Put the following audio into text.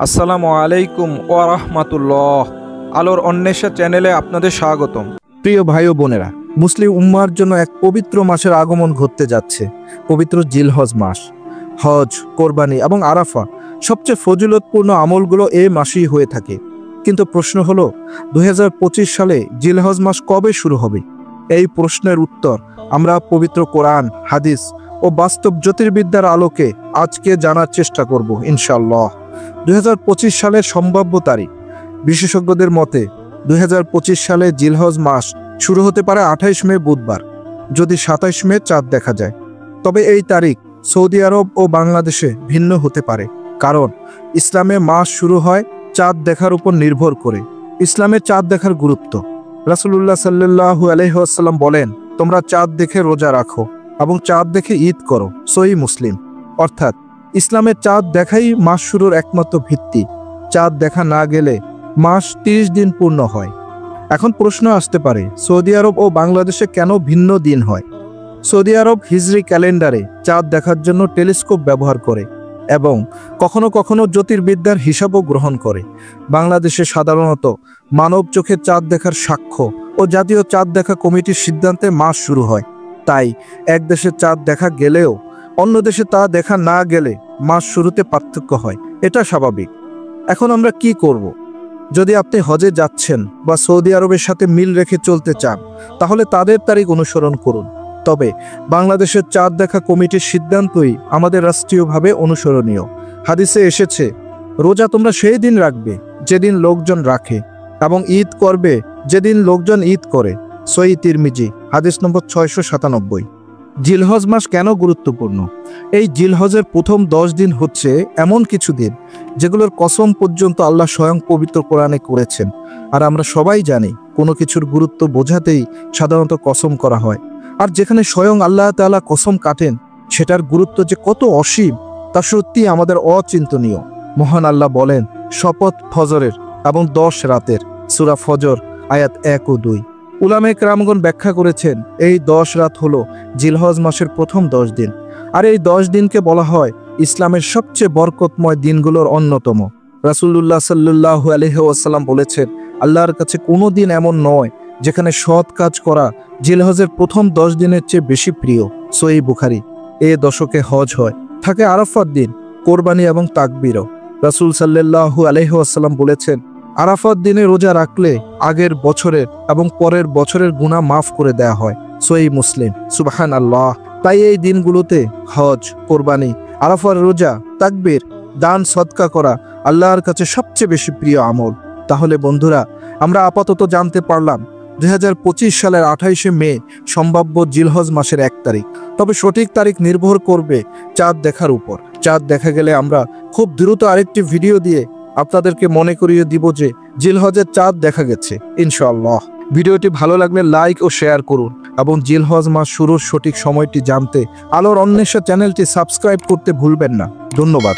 আসসালামু আলাইকুম ওয়া রাহমাতুল্লাহ। আলোর অন্বেষা চ্যানেলে আপনাদের স্বাগতম। প্রিয় ভাই ও বোনেরা, মুসলিম উম্মার জন্য এক পবিত্র মাসের আগমন ঘটতে যাচ্ছে। পবিত্র জিলহজ মাস। হজ, কোরবানি এবং আরাফা সবচেয়ে ফজিলতপূর্ণ আমলগুলো এই মাসেই হয়ে থাকে। কিন্তু প্রশ্ন হলো 2025 সালে জিলহজ মাস কবে শুরু হবে? এই প্রশ্নের উত্তর আমরা পবিত্র কোরআন, হাদিস ও বাস্তব জ্যোতির্বিদ্যার আলোকে আজকে জানার চেষ্টা করব ইনশাআল্লাহ। 2025 সালের সম্ভাব্য তারিখ। বিশেষজ্ঞদের মতে 2025 সালে জিলহজ মাস শুরু হতে পারে 28 মে বুধবার, যদি 27 মে চাঁদ দেখা যায়। তবে এই তারিখ সৌদি আরব ও বাংলাদেশে ভিন্ন হতে পারে, কারণ ইসলামে মাস শুরু হয় চাঁদ দেখার উপর নির্ভর করে। ইসলামে চাঁদ দেখার গুরুত্ব। রাসূলুল্লাহ সাল্লাল্লাহু আলাইহি ওয়াসাল্লাম বলেন, তোমরা চাঁদ দেখে রোজা রাখো এবং চাঁদ দেখে ঈদ করো। সহিহ মুসলিম। অর্থাৎ ইসলামের চাঁদ দেখাই মাস শুরুর একমাত্র ভিত্তি। চাঁদ দেখা না গেলে মাস 30 দিন পূর্ণ হয়। এখন প্রশ্ন আসতে পারে, সৌদি আরব ও বাংলাদেশে কেন ভিন্ন দিন হয়? সৌদি আরব হিজরি ক্যালেন্ডারে চাঁদ দেখার জন্য টেলিস্কোপ ব্যবহার করে এবং কখনো কখনো জ্যোতির্বিদ্যার হিসাবও গ্রহণ করে। বাংলাদেশে সাধারণত মানব চোখে চাঁদ দেখার সাক্ষ্য ও জাতীয় চাঁদ দেখা কমিটির সিদ্ধান্তে মাস শুরু হয়। তাই এক দেশে চাঁদ দেখা গেলেও অন্য দেশে তা দেখা না গেলে মাস শুরুতে পার্থক্য হয়। এটা স্বাভাবিক। এখন আমরা কি করব? যদি আপনি হজে যাচ্ছেন বা সৌদি আরবের সাথে মিল রেখে চলতে চান, তাহলে তাদের তারিখ অনুসরণ করুন। তবে বাংলাদেশের চাঁদ দেখা কমিটির সিদ্ধান্তই আমাদের রাষ্ট্রীয়ভাবে অনুসরণীয়। হাদিসে এসেছে, রোজা তোমরা সেই দিন রাখবে যেদিন লোকজন রাখে, এবং ঈদ করবে যেদিন লোকজন ঈদ করে। সহিহ তিরমিজি, হাদিস নম্বর 697। জিলহজ মাস কেন গুরুত্বপূর্ণ? এই জিলহজের প্রথম 10 দিন হচ্ছে এমন কিছু দিন যেগুলোর কসম পর্যন্ত আল্লাহ স্বয়ং পবিত্র কোরআনে করেছেন। আর আমরা সবাই জানি, কোনো কিছুর গুরুত্ব বোঝাতেই সাধারণত কসম করা হয়। আর যেখানে স্বয়ং আল্লাহ তাআলা কসম কাটেন, সেটার গুরুত্ব যে কত অসীম তা সত্যি আমাদের অচিন্তনীয়। মহান আল্লাহ বলেন, শপথ ফজরের এবং 10 রাতের। সূরা ফজর আয়াত 1 ও 2। উলামায়ে কেরামগণ ব্যাখ্যা করেছেন, এই 10 রাত হলো জিলহজ মাসের প্রথম 10 দিন। আর এই 10 দিনকে বলা হয় ইসলামের সবচেয়ে বরকতময় দিনগুলোর অন্যতম। রাসূলুল্লাহ সাল্লাল্লাহু আলাইহি ওয়াসাল্লাম বলেছেন, আল্লাহর কাছে কোনো দিন এমন নয় যেখানে সৎ কাজ করা জিলহজের প্রথম 10 দিনের চেয়ে বেশি প্রিয়। সহিহ বুখারী। এই দশকে হজ হয়। থাকে আরাফাত দিন, কোরবানি এবং তাকবীরও। রাসূল সাল্লাল্লাহু আলাইহি ওয়াসাল্লাম বলেছেন, আরাফাত দিনে রোজা রাখলে আগের বছরের এবং পরের বছরের গুনাহ মাফ করে দেয়া হয়। সহিহ মুসলিম। সুবহানাল্লাহ। তাই এই দিনগুলোতে হজ, কোরবানি, আরাফার রোজা, তাকবীর, দান সদকা করা আল্লাহর কাছে সবচেয়ে বেশি প্রিয় আমল। তাহলে বন্ধুরা, আমরা আপাতত জানতে পারলাম 2025 সালের 28শে মে সম্ভাব্য জিলহজ মাসের 1 তারিখ। তবে সঠিক তারিখ নির্ভর করবে চাঁদ দেখার উপর। চাঁদ দেখা গেলে আমরা খুব দ্রুত আরেকটি ভিডিও দিয়ে আপনাদেরকে মনে করিয়ে দিব যে জিলহজের চাঁদ দেখা গেছে ইনশাআল্লাহ। ভিডিওটি ভালো লাগলে লাইক ও শেয়ার করুন এবং জিলহজ মাস শুরুর সঠিক সময়টি জানতে আলোর অন্বেষা চ্যানেলটি সাবস্ক্রাইব করতে ভুলবেন না। ধন্যবাদ।